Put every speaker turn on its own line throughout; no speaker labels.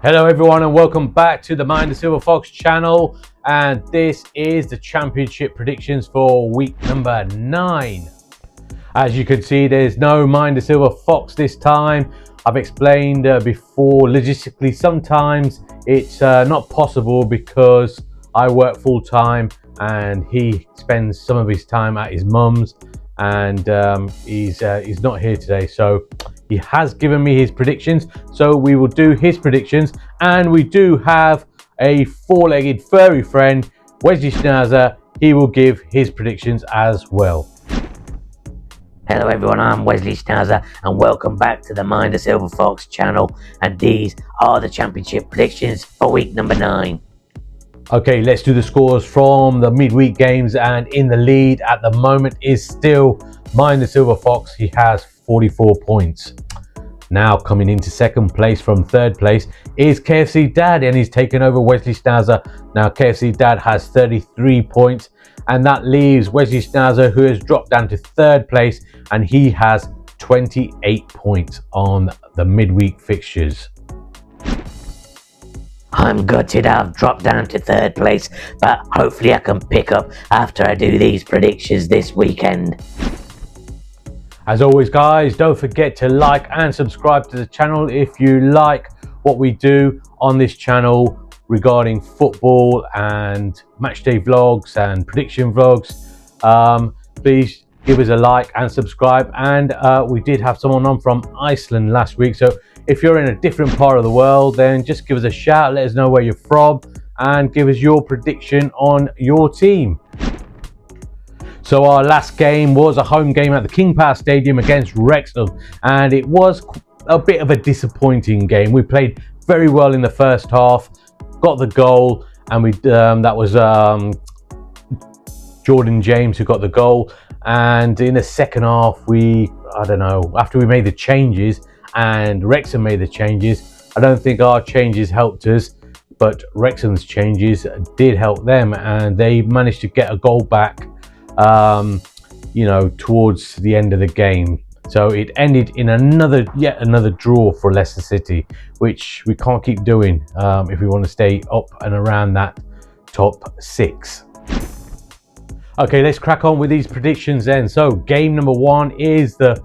Hello everyone and welcome back to the Mayan the Silver Fox channel, and this is the championship predictions for week number 9. As you can see, there's no Mayan the Silver Fox this time. I've explained before, logistically sometimes it's not possible because I work full time and he spends some of his time at his mum's, and he's not here today, so he has given me his predictions, so we will do his predictions. And we do have a four-legged furry friend, Wesley Schnauzer. He will give his predictions as well.
Hello everyone, I'm Wesley Schnauzer and welcome back to the Mayan the Silver Fox channel, and these are the championship predictions for week number 9.
Okay, let's do the scores from the midweek games, and in the lead at the moment is still Mayan the Silver Fox. He has 44 points. Now coming into second place from third place is KFC Dad, and he's taken over Wesley Schnauzer. Now KFC Dad has 33 points, and that leaves Wesley Schnauzer, who has dropped down to third place, and he has 28 points on the midweek fixtures.
I'm gutted I've dropped down to third place, but hopefully I can pick up after I do these predictions this weekend.
As always guys, don't forget to like and subscribe to the channel if you like what we do on this channel regarding football and matchday vlogs and prediction vlogs. Please give us a like and subscribe. And we did have someone on from Iceland last week, so if you're in a different part of the world, then just give us a shout, let us know where you're from, and give us your prediction on your team. So our last game was a home game at the King Power Stadium against Wrexham, and it was a bit of a disappointing game. We played very well in the first half, got the goal, and that was Jordan James who got the goal. And in the second half, after we made the changes and Wrexham made the changes, I don't think our changes helped us, but Wrexham's changes did help them, and they managed to get a goal back towards the end of the game. So it ended in yet another draw for Leicester City, which we can't keep doing if we want to stay up and around that top 6. Okay, let's crack on with these predictions then. So game number 1 is the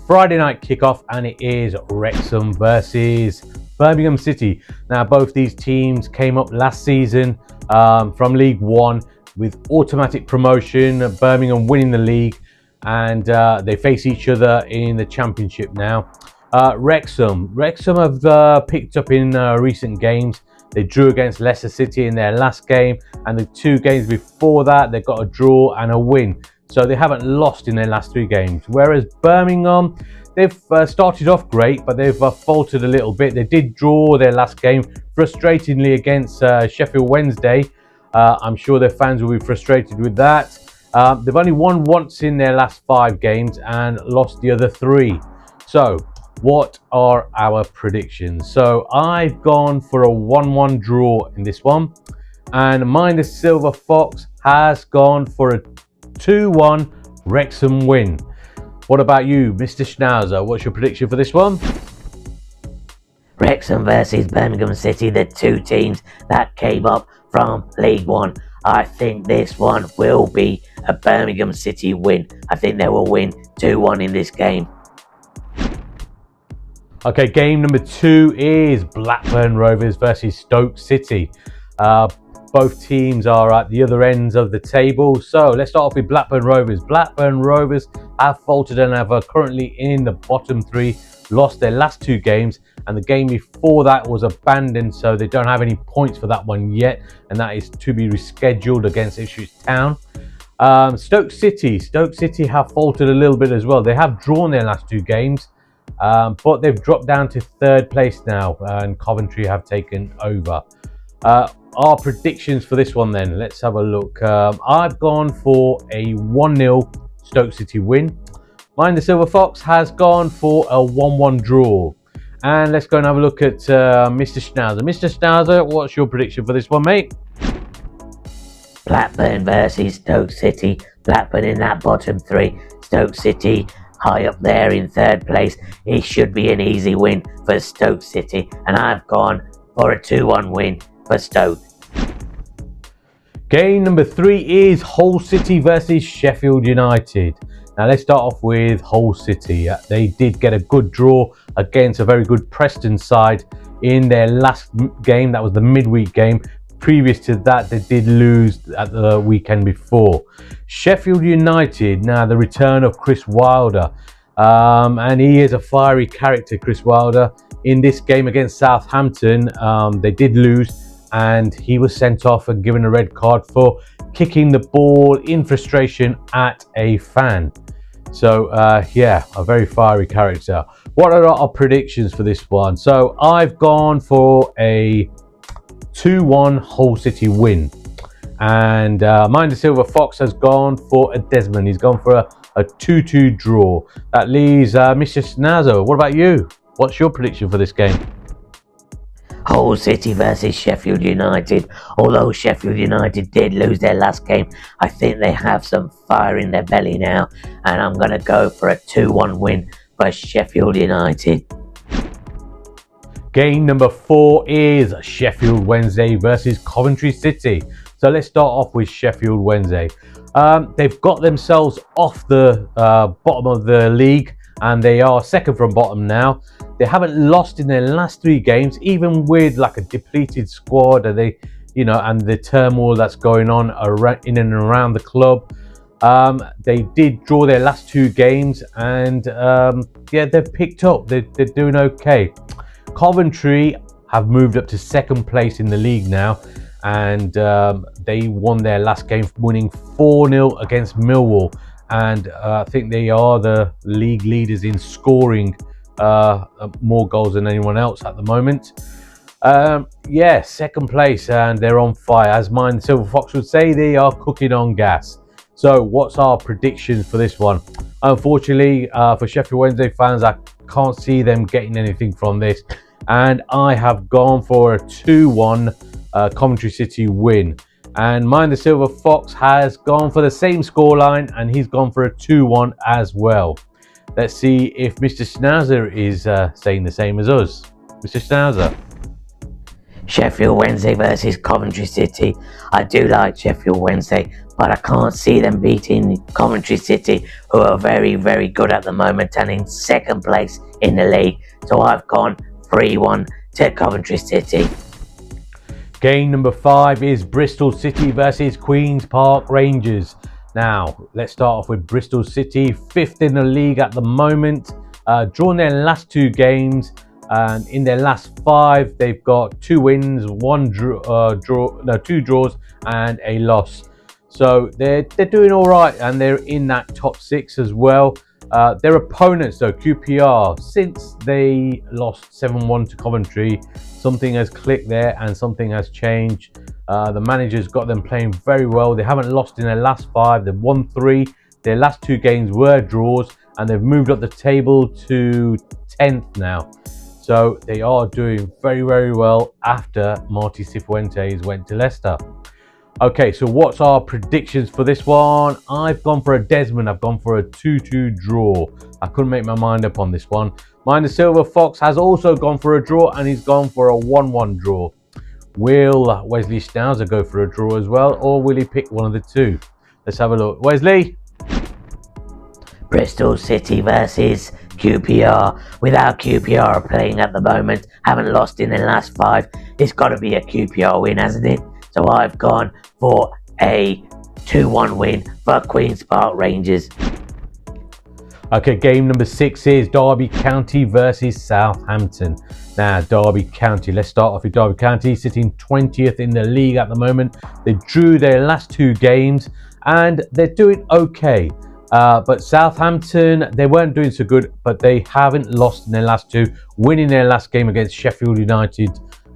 Friday night kickoff, and it is Wrexham versus Birmingham City. Now both these teams came up last season from League 1 with automatic promotion, Birmingham winning the league, and they face each other in the Championship now. Wrexham have picked up in recent games. They drew against Leicester City in their last game, and the 2 games before that they got a draw and a win. So they haven't lost in their last 3 games. Whereas Birmingham, they've started off great, but they've faltered a little bit. They did draw their last game frustratingly against Sheffield Wednesday. I'm sure their fans will be frustrated with that. They've only won once in their last 5 games and lost the other 3. So what are our predictions? So I've gone for a 1-1 draw in this one, and Mayan the Silver Fox has gone for a 2-1 Wrexham win. What about you, Mr. Schnauzer? What's your prediction for this one?
Wrexham versus Birmingham City, the 2 teams that came up from League 1. I think this one will be a Birmingham City win. I think they will win 2-1 in this game.
Okay, game number 2 is Blackburn Rovers versus Stoke City. Both teams are at the other ends of the table. So let's start off with Blackburn Rovers. Blackburn Rovers have faltered and are currently in the bottom 3, lost their last 2 games, and the game before that was abandoned, so they don't have any points for that one yet, and that is to be rescheduled against Ipswich Town. Stoke City have faltered a little bit as well. They have drawn their last 2 games, but they've dropped down to 3rd place now, and Coventry have taken over. Our predictions for this one then, let's have a look. I've gone for a 1-0 Stoke City win. Mayan the Silver Fox has gone for a 1-1 draw. And let's go and have a look at Mr. Schnauzer. Mr. Schnauzer, what's your prediction for this one, mate?
Blackburn versus Stoke City. Blackburn in that bottom 3. Stoke City high up there in 3rd place. It should be an easy win for Stoke City. And I've gone for a 2-1 win for Stoke.
Game number 3 is Hull City versus Sheffield United. Now let's start off with Hull City. They did get a good draw against a very good Preston side in their last game. That was the midweek game. Previous to that, they did lose at the weekend before. Sheffield United, now the return of Chris Wilder. And he is a fiery character, Chris Wilder. In this game against Southampton, they did lose, and he was sent off and given a red card for kicking the ball in frustration at a fan. So yeah, a very fiery character. What are our predictions for this one? So I've gone for a 2-1 Hull City win, and Mayan the Silver Fox has gone for a Desmond. He's gone for a 2-2 draw. That leaves Mr. Schnauzer. What about you? What's your prediction for this game?
Hull City versus Sheffield United. Although Sheffield United did lose their last game, I think they have some fire in their belly now, and I'm going to go for a 2-1 win for Sheffield United.
Game number 4 is Sheffield Wednesday versus Coventry City. So let's start off with Sheffield Wednesday. They've got themselves off the bottom of the league, and they are second from bottom now. They haven't lost in their last 3 games, even with like a depleted squad, and they, you know, and the turmoil that's going on in and around the club. They did draw their last 2 games, and yeah, they've picked up. They're doing okay. Coventry have moved up to second place in the league now, and they won their last game, winning 4-0 against Millwall, and I think they are the league leaders in scoring more goals than anyone else at the moment. Yeah, second place, and they're on fire. As Mayan the Silver Fox would say, they are cooking on gas. So what's our predictions for this one? Unfortunately, for Sheffield Wednesday fans, I can't see them getting anything from this, and I have gone for a 2-1 Coventry City win. And Mayan the Silver Fox has gone for the same scoreline, and he's gone for a 2-1 as well. Let's see if Mr. Schnauzer is saying the same as us. Mr. Schnauzer.
Sheffield Wednesday versus Coventry City. I do like Sheffield Wednesday, but I can't see them beating Coventry City, who are very, very good at the moment and in second place in the league. So I've gone 3-1 to Coventry City.
Game number 5 is Bristol City versus Queen's Park Rangers. Now, let's start off with Bristol City, 5th in the league at the moment, drawn their last 2 games, and in their last 5, they've got 2 wins, 2 draws, and a loss. So they're doing all right, and they're in that top 6 as well. Their opponents, though, QPR, since they lost 7-1 to Coventry, something has clicked there and something has changed. The manager's got them playing very well. They haven't lost in their last 5. They've won 3. Their last 2 games were draws, and they've moved up the table to 10th now. So they are doing very, very well after Marty Cifuentes went to Leicester. Okay, so what's our predictions for this one? I've gone for a Desmond. I've gone for a 2-2 draw. I couldn't make my mind up on this one. Mayan the Silver Fox has also gone for a draw, and he's gone for a 1-1 draw. Will Wesley Schnauzer go for a draw as well, or will he pick one of the 2? Let's have a look. Wesley?
Bristol City versus QPR. Without QPR playing at the moment, haven't lost in their last 5. It's got to be a QPR win, hasn't it? So I've gone for a 2-1 win for Queen's Park Rangers.
Okay, game number 6 is Derby County versus Southampton. Now, Derby County, let's start off with Derby County, sitting 20th in the league at the moment. They drew their last 2 games, and they're doing okay. But Southampton, they weren't doing so good, but they haven't lost in their last 2, winning their last game against Sheffield United,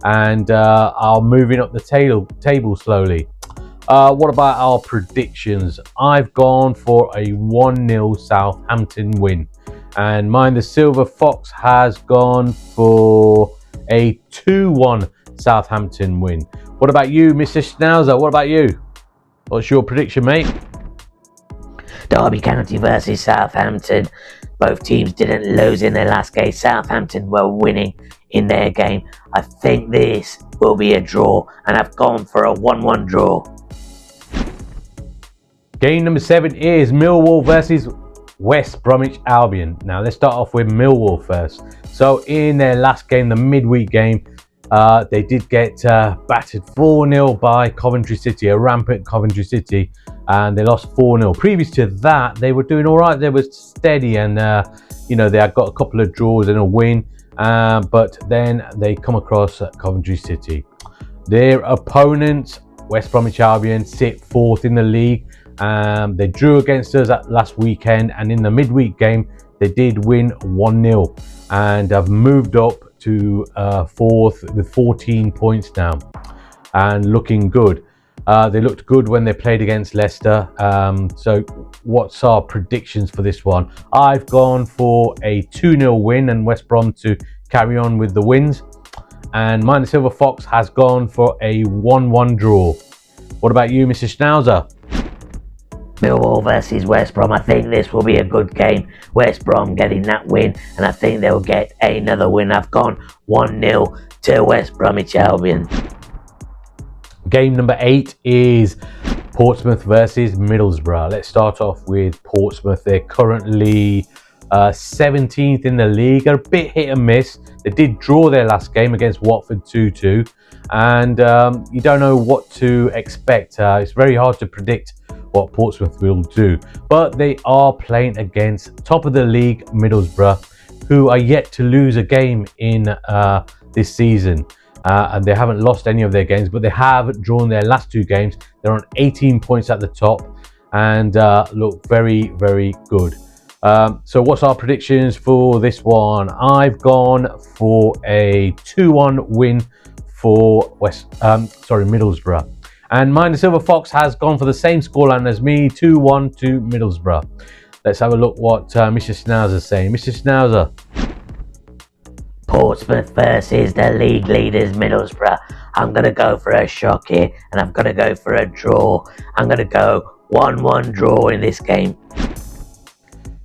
and are moving up the table slowly. What about our predictions? I've gone for a 1-0 Southampton win, and Mayan the Silver Fox has gone for a 2-1 Southampton win. What about you, Mr. Schnauzer? What about you? What's your prediction, mate?
Derby County versus Southampton. Both teams didn't lose in their last game. Southampton were winning in their game. I think this will be a draw, and I've gone for a 1-1 draw.
Game number 7 is Millwall versus West Bromwich Albion. Now let's start off with Millwall first. So in their last game, the midweek game, they did get battered 4-0 by Coventry City, a rampant Coventry City, and they lost 4-0. Previous to that, they were doing all right. They were steady, and they had got a couple of draws and a win, but then they come across Coventry City. Their opponents, West Bromwich Albion, sit 4th in the league. They drew against us at last weekend, and in the midweek game they did win 1-0 and have moved up to 4th with 14 points now and looking good. They looked good when they played against Leicester. So what's our predictions for this one? I've gone for a 2-0 win and West Brom to carry on with the wins, and Mayan Silver Fox has gone for a 1-1 draw. What about you, Mr. Schnauzer?
Millwall versus West Brom. I think this will be a good game. West Brom getting that win, and I think they'll get another win. I've gone 1-0 to West Bromwich Albion.
Game number 8 is Portsmouth versus Middlesbrough. Let's start off with Portsmouth. They're currently 17th in the league, a bit hit and miss. They did draw their last game against Watford 2-2, and you don't know what to expect. It's very hard to predict what Portsmouth will do, but they are playing against top of the league Middlesbrough, who are yet to lose a game in this season, and they haven't lost any of their games, but they have drawn their last 2 games. They're on 18 points at the top and look very, very good. So what's our predictions for this one? I've gone for a 2-1 win for Middlesbrough. And Mayan Silver Fox has gone for the same scoreline as me, 2-1 to Middlesbrough. Let's have a look what Mr. Schnauzer is saying. Mr. Schnauzer.
Portsmouth versus the league leaders Middlesbrough. I'm going to go for a shock here, and I'm going to go for a draw. I'm going to go 1-1 draw in this game.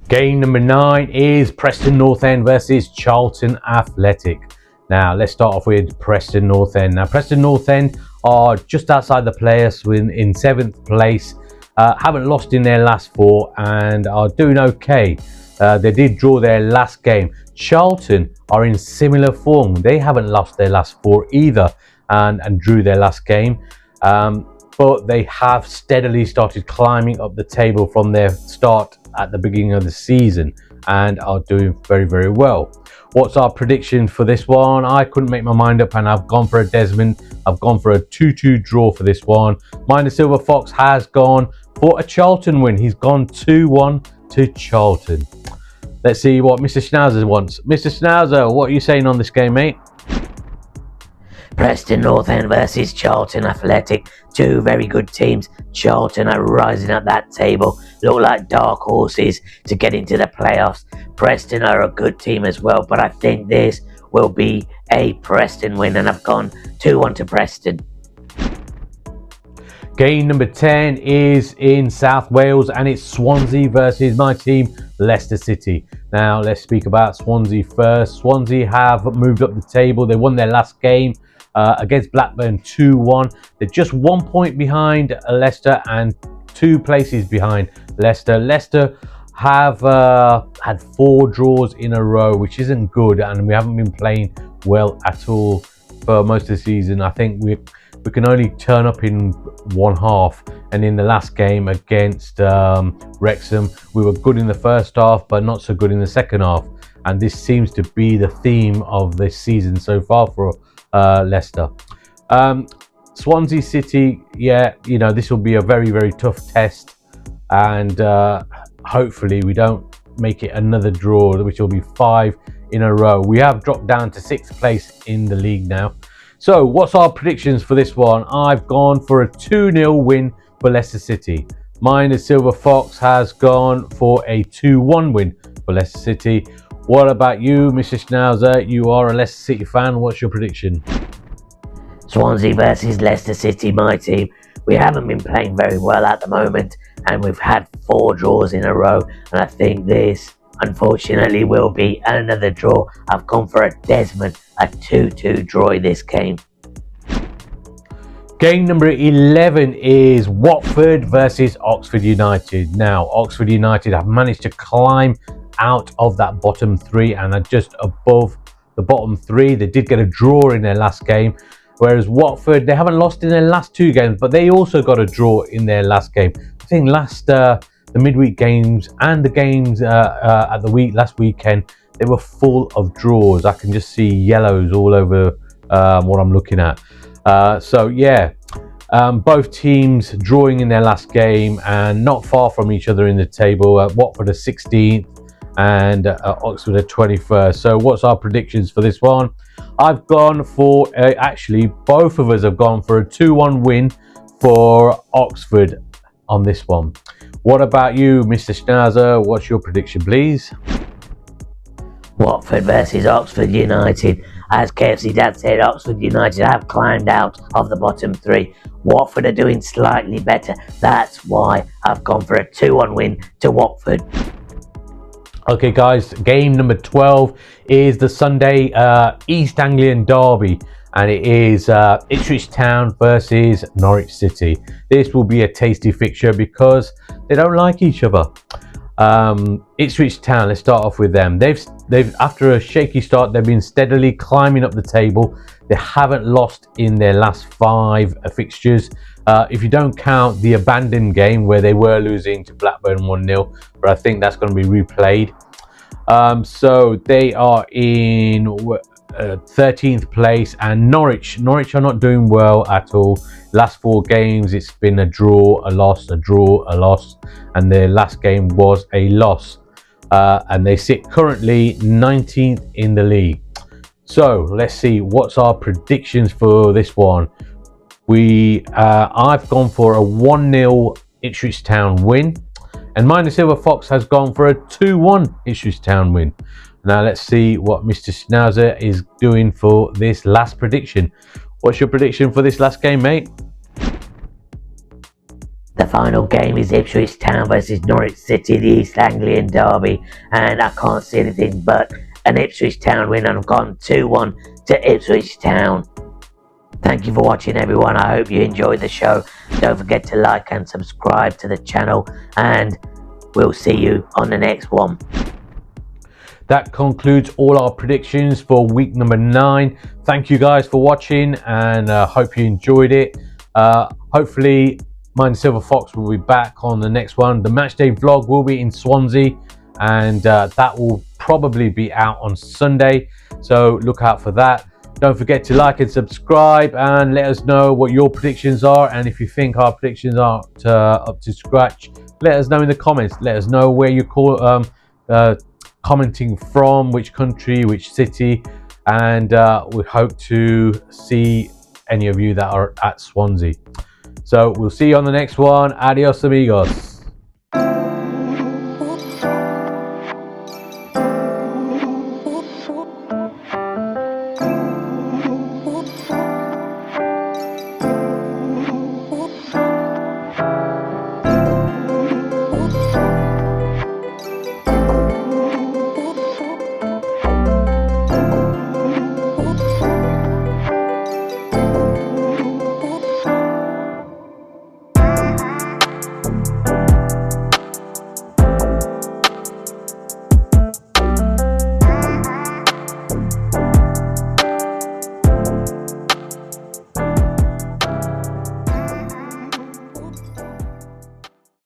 Game number 9 is Preston North End versus Charlton Athletic. Now let's start off with Preston North End. Now Preston North End are just outside the playoffs in 7th place, haven't lost in their last 4 and are doing okay. They did draw their last game. Charlton are in similar form. They haven't lost their last 4 either and drew their last game, but they have steadily started climbing up the table from their start at the beginning of the season and are doing very, very well. What's our prediction for this one? I couldn't make my mind up and I've gone for a Desmond. I've gone for a 2-2 draw for this one. Mayan Silver Fox has gone for a Charlton win. He's gone 2-1 to Charlton. Let's see what Mr. Schnauzer wants. Mr. Schnauzer, what are you saying on this game, mate?
Preston North End versus Charlton Athletic. 2 very good teams. Charlton are rising up that table. Look like dark horses to get into the playoffs. Preston are a good team as well, but I think this will be a Preston win, and I've gone 2-1 to Preston.
Game number 10 is in South Wales, and it's Swansea versus my team, Leicester City. Now let's speak about Swansea first. Swansea have moved up the table. They won their last game against Blackburn 2-1. They're just 1 point behind Leicester and 2 places behind Leicester. Leicester have had 4 draws in a row, which isn't good, and we haven't been playing well at all for most of the season. I think we can only turn up in one half, and in the last game against Wrexham, we were good in the first half but not so good in the second half, and this seems to be the theme of this season so far for Leicester. Swansea City, this will be a very, very tough test, and hopefully we don't make it another draw, which will be 5 in a row. We have dropped down to 6th place in the league now. So what's our predictions for this one? I've gone for a 2-0 win for Leicester City. Mayan Silver Fox has gone for a 2-1 win for Leicester City. What about you, Mr. Schnauzer? You are a Leicester City fan. What's your prediction?
Swansea versus Leicester City, my team. We haven't been playing very well at the moment, and we've had 4 draws in a row, and I think this unfortunately will be another draw. I've gone for a Desmond, a 2-2 draw in this game.
Game number 11 is Watford versus Oxford United. Now, Oxford United have managed to climb out of that bottom three and are just above the bottom three. They did get a draw in their last game, whereas Watford, they haven't lost in their last two games, but they also got a draw in their last game. I think the midweek games and the games at the last weekend, they were full of draws. I can just see yellows all over what I'm looking at. So yeah, both teams drawing in their last game and not far from each other in the table. Watford are 16th and Oxford are 21st. So what's our predictions for this one? I've gone for, actually both of us have gone for a 2-1 win for Oxford on this one. What about you, Mr. Schnauzer? What's your prediction, please?
Watford versus Oxford United. As KFC Dad said, Oxford United have climbed out of the bottom three. Watford are doing slightly better. That's why I've gone for a 2-1 win to Watford.
Okay guys, game number 12 is the Sunday East Anglian derby, and it is Ipswich Town versus Norwich City. This will be a tasty fixture because they don't like each other. Ipswich Town, let's start off with them. They've after a shaky start, they've been steadily climbing up the table. They haven't lost in their last 5 fixtures. If you don't count the abandoned game where they were losing to Blackburn 1-0, but I think that's going to be replayed. So they are in 13th place, and Norwich are not doing well at all. Last 4 games, it's been a draw, a loss, a draw, a loss, and their last game was a loss. And they sit currently 19th in the league. So let's see, what's our predictions for this one? I've gone for a 1-0 Ipswich Town win, and Mayan the Silver Fox has gone for a 2-1 Ipswich Town win. Now let's see what Mr. Schnauzer is doing for this last prediction. What's your prediction for this last game, mate?
The final game is Ipswich Town versus Norwich City, the East Anglian derby, and I can't see anything but an Ipswich Town win, and I've gone 2-1 to Ipswich Town. Thank you for watching, everyone. I hope you enjoyed the show. Don't forget to like and subscribe to the channel, and we'll see you on the next one.
That concludes all our predictions for week number 9. Thank you guys for watching, and hope you enjoyed it. Hopefully Mayan the Silver Fox will be back on the next one. The matchday vlog will be in Swansea, and that will probably be out on Sunday, so look out for that. Don't forget to like and subscribe, and let us know what your predictions are, and if you think our predictions aren't up to scratch, let us know in the comments. Let us know where you're commenting from, which country, which city, and we hope to see any of you that are at Swansea. So we'll see you on the next one. Adios amigos.